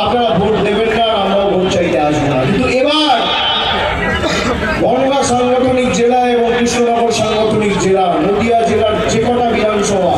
আপনারা ভোট দেবেন না, আমরাও ভোট চাইতে আসবো না। কিন্তু এবার বনগাঁ সাংগঠনিক জেলা এবং কৃষ্ণনগর সাংগঠনিক জেলা, নদিয়া জেলার যে কটা বিধানসভা,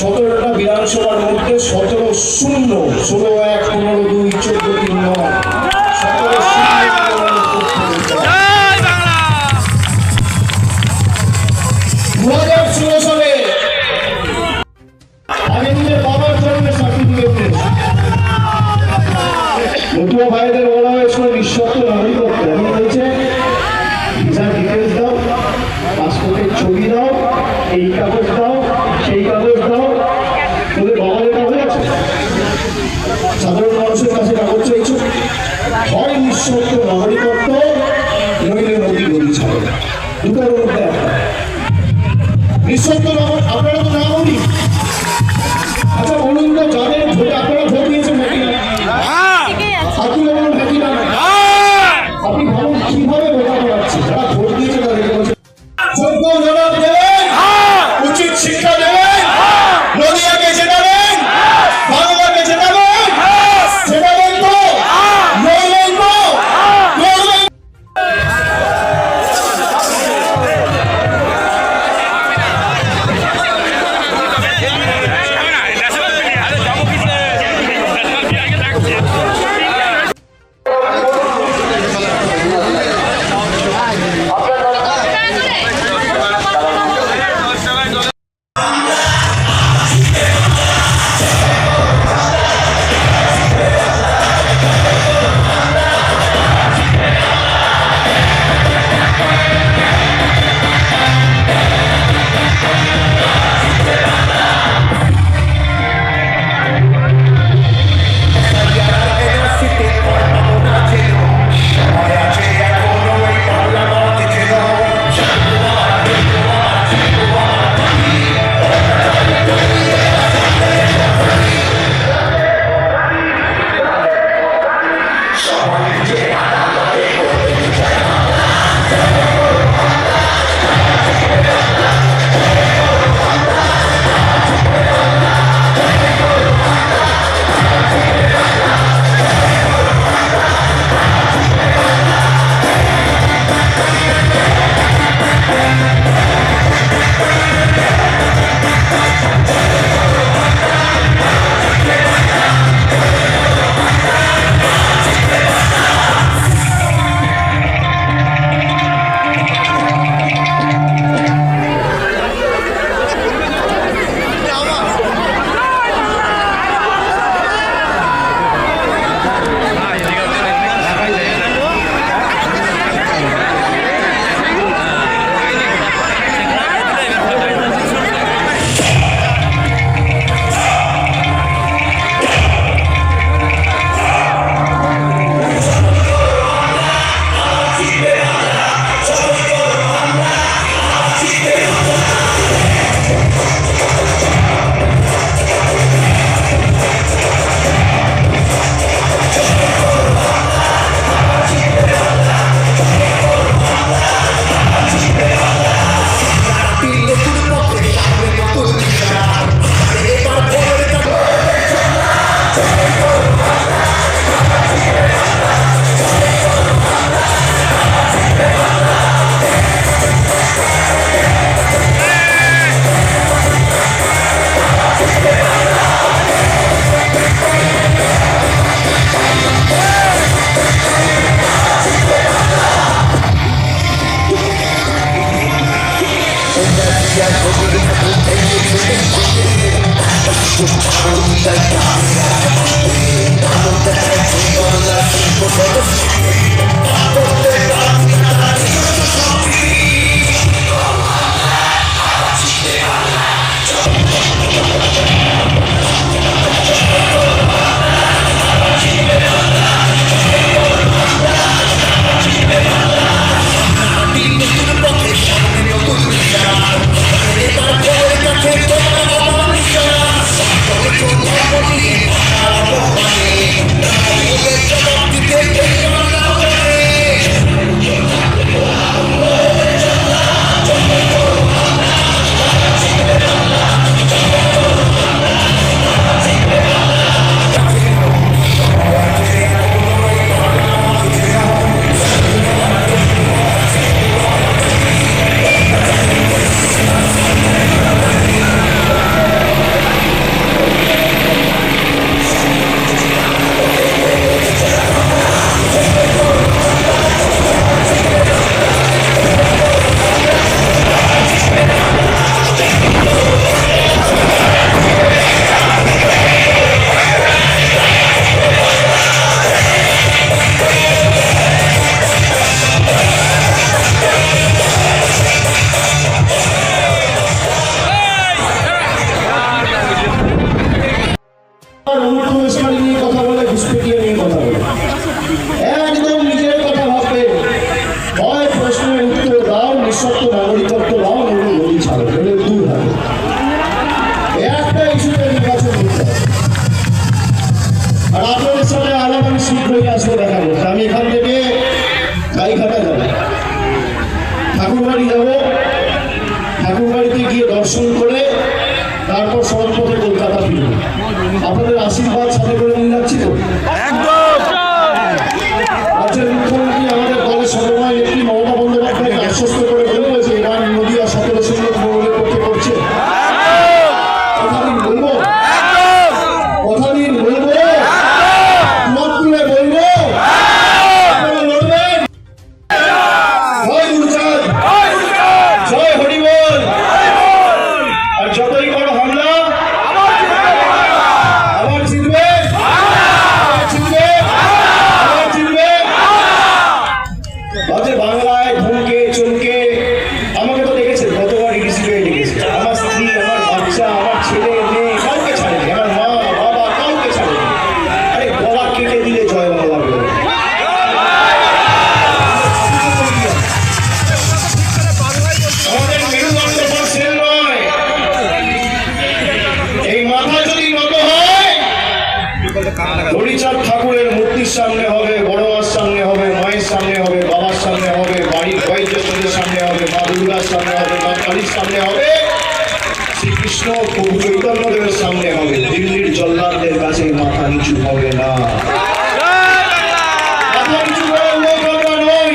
17টা বিধানসভার মধ্যে 17-0, 16-1, 15-2, 14-3, 2016 সালে আমি নিজের বাবার জন্মের সার্টিফিকেট পেয়েছি। নতুন ভাইদের বলা হয়েছিল নিঃশর্ত নাগরিকত্ব, এখন বলছে ভিসার ডিটেলস দাও, পাসপোর্টের ছবি দাও, এই কাগজ দাও, সেই কাগজ দাও। তোদের বাবাদের কাগজ আছে? সাধারণ মানুষের কাছে কাগজ চাইছো? হয় নিঃশর্ত নাগরিকত্ব, নইলে নদী গদি ছাড়ো, দুটোর মধ্যে একটা। নিঃশর্ত নাগরিক আপনারা তো নাগরিক। আচ্ছা বলুন তো, যাদের ভোট আপনারা ভোট দিয়েছেন নাকি না? আপনি বলুন নাকি না? আপনি ভাবুন কিভাবে ভোটা করাচ্ছে। যারা ভোট দিয়েছে তাদেরকে বলছে যোগ্য জবাব দেবেন, উচিত শিক্ষা দেবেন, নদিয়াকে জেতাবেন, বাংলাকে জেতাবেন, জেতাবেন তো, নইলেন তো, করবেন। ঠাকুর বাড়িতে গিয়ে দর্শন করে তারপর সড়কপথে কলকাতা ফিরব। আপনাদের আশীর্বাদ সাথে করে নিয়ে যাচ্ছি তো। রাজ্যের মুখ্যমন্ত্রী আমাদের দলের সর্বময় নেত্রী মমতা বন্দ্যোপাধ্যায়কে আশ্বস্ত করে বলবো যে এবার নদীয়া 17 সুন্দর তৃণমূলের পক্ষে করছে। কথাদিন বলবো, কথাদিন বলবো, মত তুলে বলবো, আপনারা লড়বেন। জয় গুরুচাঁদ, জয় হরিবল। আর যতই বড় হামলা আবার জিতবে, আবার জিতবে, আবার জিতবে। আজকে বাংলায় ধমকে চমকে আমাকে তো দেখেছেন কতবার ইডিসিকে ডেকেছে। আমার স্ত্রী, আমার বাচ্চা, আমার ছেলে মেয়ে কাউকে ছাড়েনি, আমার মা বাবা কাউকে ছাড়েনি। আরে গলা কেটে দিলে জয় বাংলা বলে। আমাদের মেরুদণ্ড পার্সেল নয়, এই মাথা যদি নত হয় হরিচাঁদ ঠাকুরের মূর্তির সামনে হবে, বড় মার সামনে হবে, মায়ের সামনে হবে, বাবার সামনে হবে, বাড়ির বয়োজ্যেষ্ঠদের সামনে হবে, মা দুর্গার সামনে হবে, মা কালীর সামনে হবে, শ্রীকৃষ্ণ প্রভু চৈতন্যদেবের সামনে হবে। দিল্লির জল্লাদদের কাছে মাথা নিচু হবে না। মাথা নিচু করার লোক আমরা নই।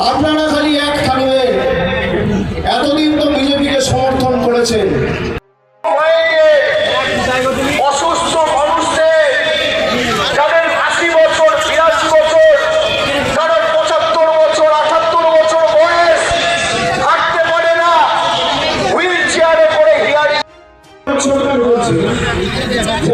আপনারা খালি এক থাকবেন। এতদিন তো বিজেপিকে সমর্থন করেছেন। অসুস্থ মানুষদের যাদের ৮০ বছর ৮২ বছর, কারণ ৭৫ বছর ৭৮ বছর বয়স, হাঁটতে পারে না, হুইল চেয়ারে করে হিয়ারিং সরকার বলছে যে